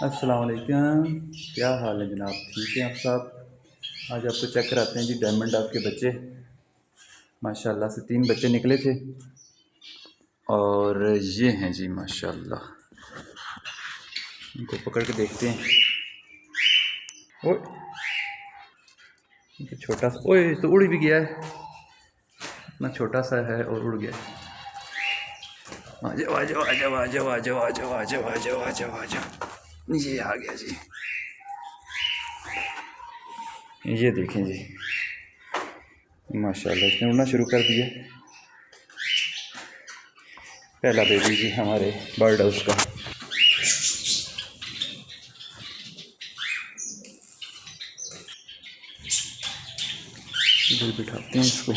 अस्सलाम वालेकुम, क्या हाल है जनाब? ठीक है आप साहब? आज आपको चेक कराते हैं जी डायमंड डॉग के बच्चे। माशाल्लाह से 3 बच्चे निकले थे और ये हैं जी माशाल्लाह। इनको पकड़ के देखते हैं। ओए ये छोटा सा, ओए तो उड़ भी गया है। इतना छोटा सा है और उड़ गया है। आ जाओ आ जाओ आ जाओ आ जाओ आ जाओ आ जाओ आ जाओ आ जाओ आ जाओ आ जाओ। ये आ गया जी। ये देखें जी माशाल्लाह, इसने उड़ना शुरू कर दिया। पहला बेबी जी हमारे बर्ड हाउस का। इधर बिठाते हैं इसको।